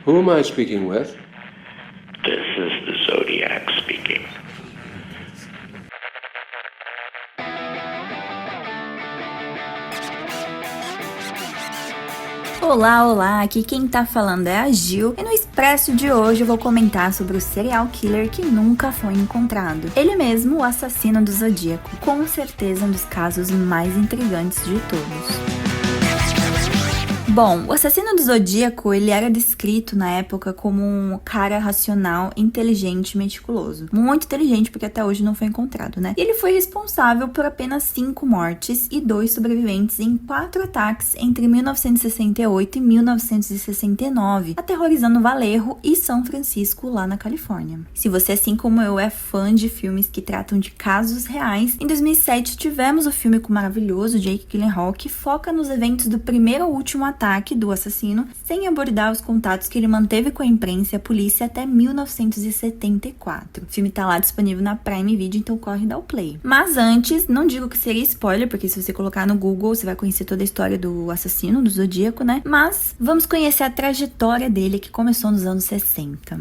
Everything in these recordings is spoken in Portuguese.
Who am I speaking with? This is the Zodiac speaking. Olá, olá, aqui quem tá falando é a Gil e no Expresso de hoje eu vou comentar sobre o serial killer que nunca foi encontrado. Ele mesmo, o assassino do Zodíaco, com certeza um dos casos mais intrigantes de todos. Bom, o assassino do Zodíaco, ele era descrito na época como um cara racional, inteligente e meticuloso. Muito inteligente, porque até hoje não foi encontrado, né? E ele foi responsável por apenas 5 mortes e 2 sobreviventes em 4 ataques entre 1968 e 1969, aterrorizando Vallejo e São Francisco, lá na Califórnia. Se você, assim como eu, é fã de filmes que tratam de casos reais, em 2007 tivemos o filme com o maravilhoso Jake Gyllenhaal, que foca nos eventos do primeiro ao último ataque do assassino, sem abordar os contatos que ele manteve com a imprensa e a polícia até 1974. O filme tá lá disponível na Prime Video, então corre e dá o play. Mas antes, não digo que seria spoiler, porque se você colocar no Google, você vai conhecer toda a história do assassino, do Zodíaco, né? Mas vamos conhecer a trajetória dele, que começou nos anos 60.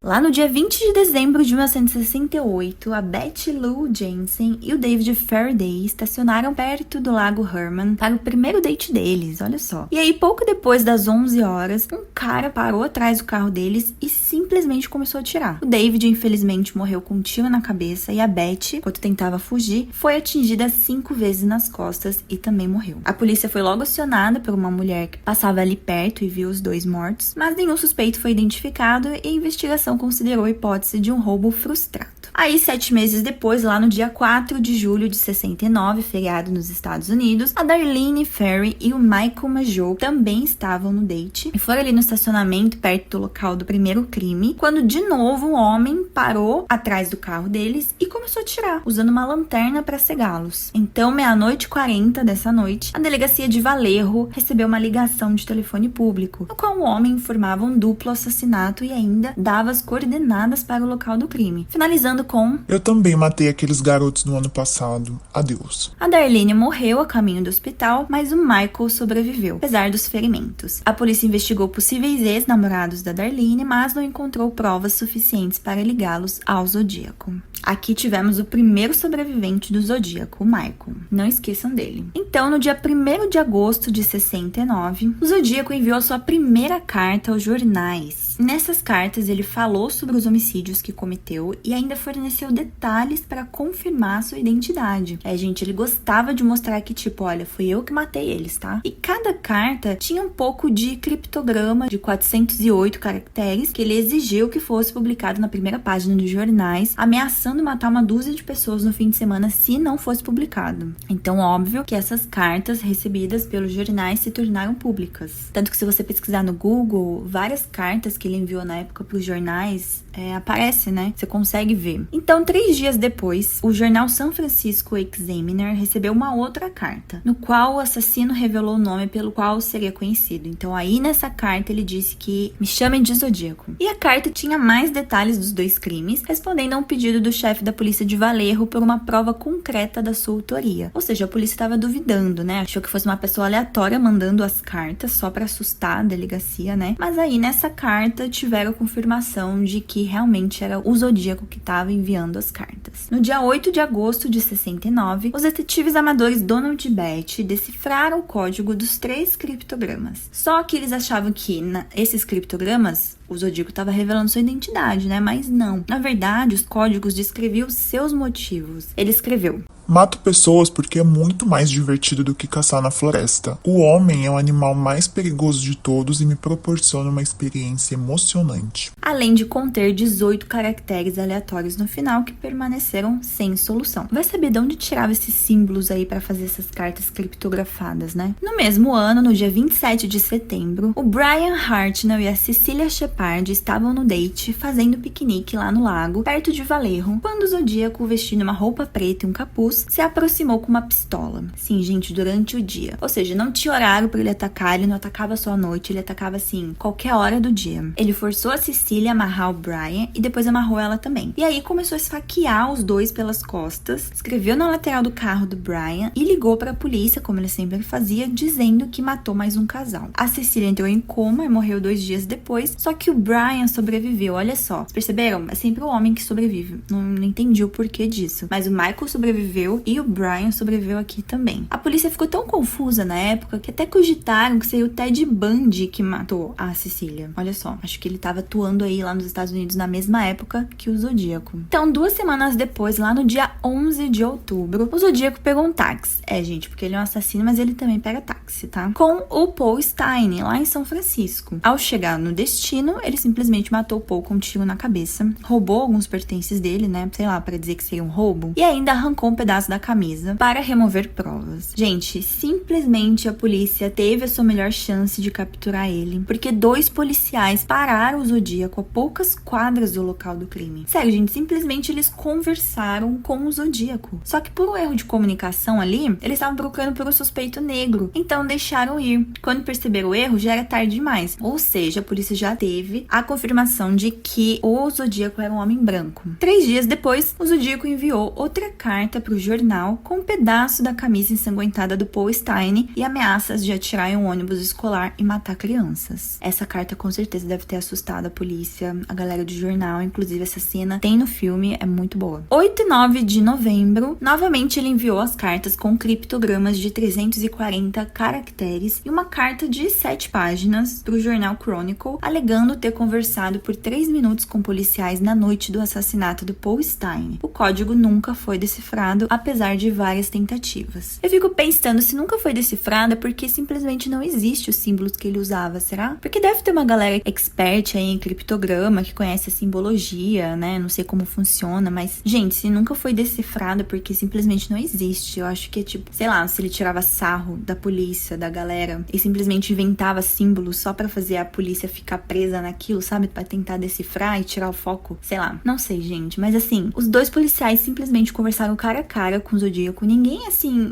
Lá no dia 20 de dezembro de 1968, a Betty Lou Jensen e o David Faraday estacionaram perto do Lago Herman para o primeiro date deles, olha só. E aí, pouco depois das 11 horas, um cara parou atrás do carro deles e simplesmente começou a atirar. O David, infelizmente, morreu com um tiro na cabeça e a Betty, enquanto tentava fugir, foi atingida 5 vezes nas costas e também morreu. A polícia foi logo acionada por uma mulher que passava ali perto e viu os dois mortos, mas nenhum suspeito foi identificado e a investigação considerou a hipótese de um roubo frustrado. Aí, 7 meses depois, lá no dia 4 de julho de 69, feriado nos Estados Unidos, a Darlene Ferry e o Michael Mageau também estavam no date e foram ali no estacionamento perto do local do primeiro crime, quando de novo um homem parou atrás do carro deles e começou a atirar, usando uma lanterna para cegá-los. Então, 00:40 dessa noite, a delegacia de Vallejo recebeu uma ligação de telefone público, no qual o homem informava um duplo assassinato e ainda dava as coordenadas para o local do crime, finalizando com: "Eu também matei aqueles garotos no ano passado. Adeus." A Darlene morreu a caminho do hospital, mas o Michael sobreviveu, apesar dos ferimentos. A polícia investigou possíveis ex-namorados da Darlene, mas não encontrou provas suficientes para ligá-los ao Zodíaco. Aqui tivemos o primeiro sobrevivente do Zodíaco, o Michael. Não esqueçam dele. Então, no dia 1º de agosto de 69, o Zodíaco enviou a sua primeira carta aos jornais. Nessas cartas, ele falou sobre os homicídios que cometeu e ainda forneceu detalhes para confirmar sua identidade. Gente, ele gostava de mostrar que, tipo, olha, fui eu que matei eles, tá? E cada carta tinha um pouco de criptograma de 408 caracteres que ele exigiu que fosse publicado na primeira página dos jornais, ameaçando matar uma dúzia de pessoas no fim de semana se não fosse publicado. Então, óbvio que essas cartas recebidas pelos jornais se tornaram públicas. Tanto que se você pesquisar no Google, várias cartas que ele enviou na época para os jornais aparece, né? Você consegue ver. Então, 3 dias depois, o jornal San Francisco Examiner recebeu uma outra carta, no qual o assassino revelou o nome pelo qual seria conhecido. Então, aí nessa carta ele disse que me chamem de Zodíaco. E a carta tinha mais detalhes dos 2 crimes, respondendo a um pedido do chefe da polícia de Vallejo por uma prova concreta da sua autoria. Ou seja, a polícia estava duvidando, né? Achou que fosse uma pessoa aleatória mandando as cartas só para assustar a delegacia, né? Mas aí nessa carta tiveram confirmação de que realmente era o Zodíaco que estava enviando as cartas. No dia 8 de agosto de 69, os detetives amadores Donald e Betty decifraram o código dos 3 criptogramas. Só que eles achavam que esses criptogramas o Zodíaco estava revelando sua identidade, né? Mas não. Na verdade, os códigos descreviam seus motivos. Ele escreveu: "Mato pessoas porque é muito mais divertido do que caçar na floresta. O homem é o animal mais perigoso de todos e me proporciona uma experiência emocionante." Além de conter 18 caracteres aleatórios no final que permaneceram sem solução. Vai saber de onde tirava esses símbolos aí para fazer essas cartas criptografadas, né? No mesmo ano, no dia 27 de setembro, o Brian Hartnell e a Cecilia Shepard estavam no date fazendo piquenique lá no lago, perto de Vallejo, quando o Zodíaco, vestindo uma roupa preta e um capuz, Deus, se aproximou com uma pistola. Sim, gente, durante o dia. Ou seja, não tinha horário pra ele atacar, ele não atacava só à noite, ele atacava, assim, qualquer hora do dia. Ele forçou a Cecília a amarrar o Brian e depois amarrou ela também. E aí começou a esfaquear os dois pelas costas, escreveu na lateral do carro do Brian e ligou pra polícia, como ele sempre fazia, dizendo que matou mais um casal. A Cecília entrou em coma e morreu 2 dias depois, só que o Brian sobreviveu, olha só. Vocês perceberam? É sempre o homem que sobrevive. Não entendi o porquê disso. Mas o Michael sobreviveu e o Brian sobreviveu aqui também. A polícia ficou tão confusa na época que até cogitaram que seria o Ted Bundy que matou a Cecília. Olha só, acho que ele tava atuando aí lá nos Estados Unidos na mesma época que o Zodíaco. Então, 2 semanas depois, lá no dia 11 de outubro, o Zodíaco pegou um táxi. Gente, porque ele é um assassino, mas ele também pega táxi, tá? Com o Paul Stine, lá em São Francisco. Ao chegar no destino, ele simplesmente matou o Paul com um tiro na cabeça, roubou alguns pertences dele, né? Sei lá, pra dizer que seria um roubo, e ainda arrancou um pedaço da camisa para remover provas. Gente, simplesmente a polícia teve a sua melhor chance de capturar ele, porque 2 policiais pararam o Zodíaco a poucas quadras do local do crime. Sério, gente, simplesmente eles conversaram com o Zodíaco. Só que por um erro de comunicação ali, eles estavam procurando por um suspeito negro, então deixaram ir. Quando perceberam o erro, já era tarde demais. Ou seja, a polícia já teve a confirmação de que o Zodíaco era um homem branco. 3 dias depois, o Zodíaco enviou outra carta para o jornal com um pedaço da camisa ensanguentada do Paul Stine e ameaças de atirar em um ônibus escolar e matar crianças. Essa carta com certeza deve ter assustado a polícia, a galera do jornal, inclusive essa cena tem no filme, é muito boa. 8 e 9 de novembro, novamente ele enviou as cartas com criptogramas de 340 caracteres e uma carta de 7 páginas para o jornal Chronicle, alegando ter conversado por 3 minutos com policiais na noite do assassinato do Paul Stine. O código nunca foi decifrado, apesar de várias tentativas. Eu fico pensando, se nunca foi decifrado, é porque simplesmente não existe os símbolos que ele usava, será? Porque deve ter uma galera expert aí em criptograma, que conhece a simbologia, né? Não sei como funciona, mas, gente, se nunca foi decifrado, é porque simplesmente não existe. Eu acho que é tipo, sei lá, se ele tirava sarro da polícia, da galera, e simplesmente inventava símbolos só pra fazer a polícia ficar presa naquilo, sabe? Pra tentar decifrar e tirar o foco, sei lá. Não sei, gente, mas assim, os 2 policiais simplesmente conversaram cara a cara com o Zodíaco. Ninguém, assim,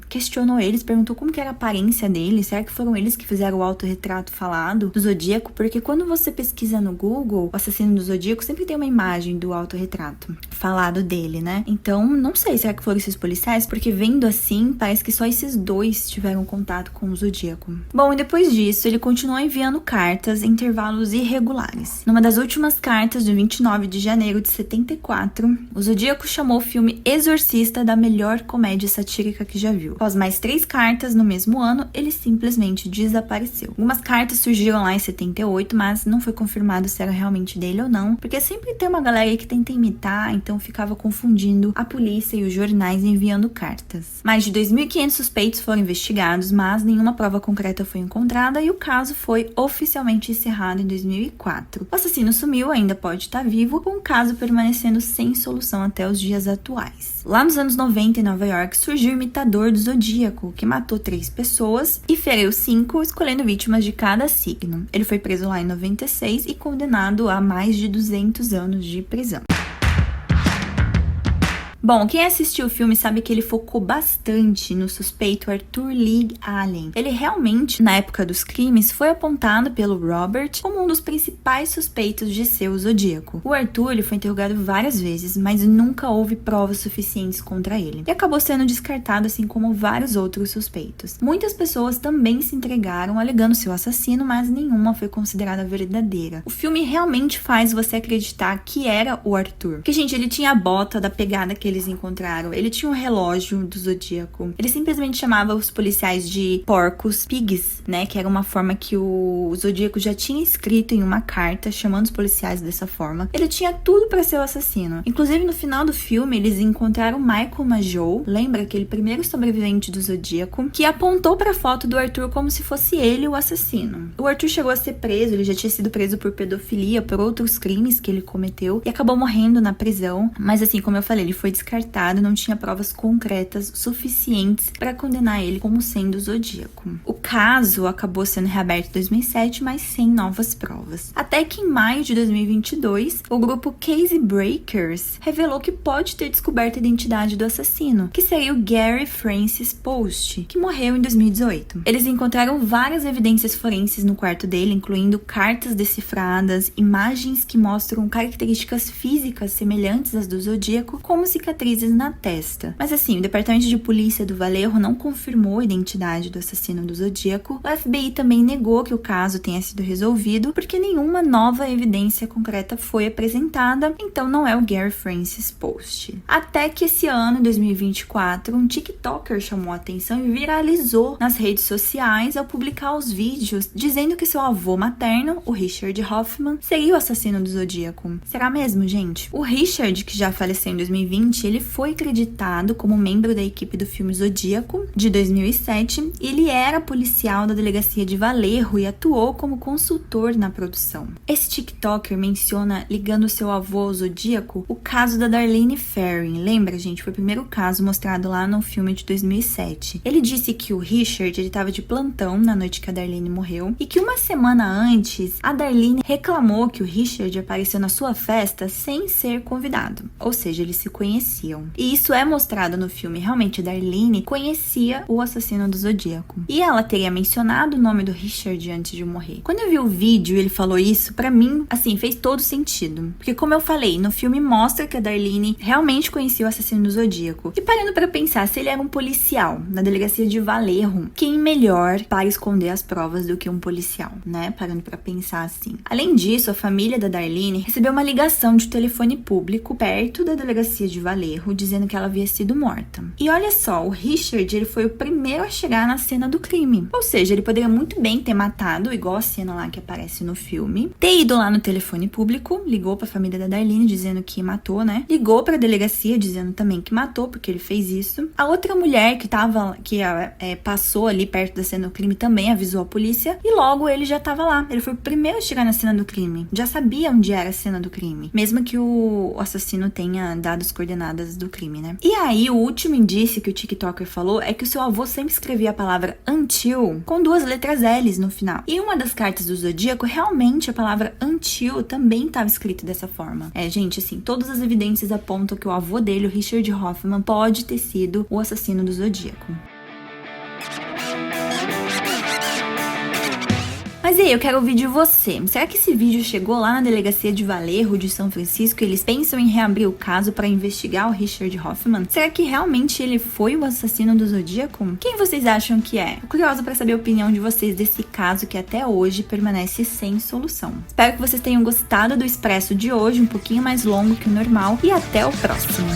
questionou eles, perguntou como que era a aparência deles. Será que foram eles que fizeram o autorretrato falado do Zodíaco? Porque quando você pesquisa no Google, o assassino do Zodíaco sempre tem uma imagem do autorretrato falado dele, né? Então, não sei, será que foram esses policiais? Porque vendo assim, parece que só esses 2 tiveram contato com o Zodíaco. Bom, e depois disso, ele continuou enviando cartas em intervalos irregulares. Numa das últimas cartas, de 29 de janeiro de 74, o Zodíaco chamou o filme Exorcista da melhor comédia satírica que já viu. Após mais 3 cartas no mesmo ano, ele simplesmente desapareceu. Algumas cartas surgiram lá em 78, mas não foi confirmado se era realmente dele ou não, porque sempre tem uma galera aí que tenta imitar, então ficava confundindo a polícia e os jornais enviando cartas. Mais de 2.500 suspeitos foram investigados, mas nenhuma prova concreta foi encontrada e o caso foi oficialmente encerrado em 2004. O assassino sumiu, ainda pode estar vivo, com o caso permanecendo sem solução até os dias atuais. Lá nos anos 90, em Nova York, surgiu o imitador do Zodíaco, que matou 3 pessoas e feriu 5, escolhendo vítimas de cada signo. Ele foi preso lá em 96 e condenado a mais de 200 anos de prisão. Bom, quem assistiu o filme sabe que ele focou bastante no suspeito Arthur Leigh Allen. Ele realmente, na época dos crimes, foi apontado pelo Robert como um dos principais suspeitos de ser o Zodíaco. O Arthur ele foi interrogado várias vezes, mas nunca houve provas suficientes contra ele. E acabou sendo descartado, assim como vários outros suspeitos. Muitas pessoas também se entregaram alegando ser o assassino, mas nenhuma foi considerada verdadeira. O filme realmente faz você acreditar que era o Arthur. Porque, gente, ele tinha a bota da pegada que eles encontraram. Ele tinha um relógio do Zodíaco. Ele simplesmente chamava os policiais de porcos, pigs, né? Que era uma forma que o Zodíaco já tinha escrito em uma carta, chamando os policiais dessa forma. Ele tinha tudo pra ser o assassino. Inclusive, no final do filme, eles encontraram Michael Major, lembra? Aquele primeiro sobrevivente do Zodíaco, que apontou pra foto do Arthur como se fosse ele o assassino. O Arthur chegou a ser preso, ele já tinha sido preso por pedofilia, por outros crimes que ele cometeu, e acabou morrendo na prisão. Mas assim, como eu falei, ele foi descartado descartado, não tinha provas concretas suficientes para condenar ele como sendo o Zodíaco. O caso acabou sendo reaberto em 2007, mas sem novas provas. Até que em maio de 2022, o grupo Case Breakers revelou que pode ter descoberto a identidade do assassino, que seria o Gary Francis Post, que morreu em 2018. Eles encontraram várias evidências forenses no quarto dele, incluindo cartas decifradas, imagens que mostram características físicas semelhantes às do Zodíaco, como cicatrizes na testa. Mas assim, o departamento de polícia do Vallejo não confirmou a identidade do assassino do Zodíaco. O FBI também negou que o caso tenha sido resolvido, porque nenhuma nova evidência concreta foi apresentada, então não é o Gary Francis Post. Até que esse ano, 2024, um TikToker chamou a atenção e viralizou nas redes sociais ao publicar os vídeos dizendo que seu avô materno, o Richard Hoffman, seria o assassino do Zodíaco. Será mesmo, gente? O Richard, que já faleceu em 2020, ele foi acreditado como membro da equipe do filme Zodíaco, de 2007, e ele era policial da delegacia de Vallejo e atuou como consultor na produção. Esse TikToker menciona, ligando seu avô ao Zodíaco, o caso da Darlene Ferrin. Lembra, gente? Foi o primeiro caso mostrado lá no filme de 2007. Ele disse que o Richard estava de plantão na noite que a Darlene morreu e que uma semana antes, a Darlene reclamou que o Richard apareceu na sua festa sem ser convidado. Ou seja, eles se conheciam. E isso é mostrado no filme. Realmente, a Darlene conhecia o assassino do Zodíaco. E ela teria mencionado o nome do Richard antes de morrer. Quando eu vi o vídeo e ele falou isso, pra mim, assim, fez todo sentido. Porque, como eu falei, no filme mostra que a Darlene realmente conhecia o assassino do Zodíaco. E parando pra pensar, se ele era um policial na delegacia de Vallejo, quem melhor para esconder as provas do que um policial, né? Parando pra pensar assim. Além disso, a família da Darlene recebeu uma ligação de telefone público perto da delegacia de Vallejo, dizendo que ela havia sido morta. E olha só, o Richard, ele foi o primeiro a chegar na cena do crime. Ou seja, ele poderia muito bem ter matado, igual a cena lá que aparece no filme, ter ido lá no telefone público, ligou pra família da Darlene dizendo que matou, né? Ligou pra delegacia dizendo também que matou, porque ele fez isso. A outra mulher que passou ali perto da cena do crime também avisou a polícia e logo ele já tava lá. Ele foi o primeiro a chegar na cena do crime. Já sabia onde era a cena do crime. Mesmo que o assassino tenha dado as coordenadas do crime, né? E aí, o último indício que o TikToker falou é que o seu avô sempre escrevia a palavra until com 2 letras L's no final. E uma das cartas do Zodíaco, realmente a palavra until também estava escrita dessa forma. Gente, assim, todas as evidências apontam que o avô dele, o Richard Hoffman, pode ter sido o assassino do Zodíaco. Mas e aí, eu quero ouvir de você. Será que esse vídeo chegou lá na delegacia de Vallejo de São Francisco e eles pensam em reabrir o caso para investigar o Richard Hoffman? Será que realmente ele foi o assassino do Zodíaco? Quem vocês acham que é? Tô curiosa para saber a opinião de vocês desse caso que até hoje permanece sem solução. Espero que vocês tenham gostado do Expresso de hoje, um pouquinho mais longo que o normal, e até o próximo.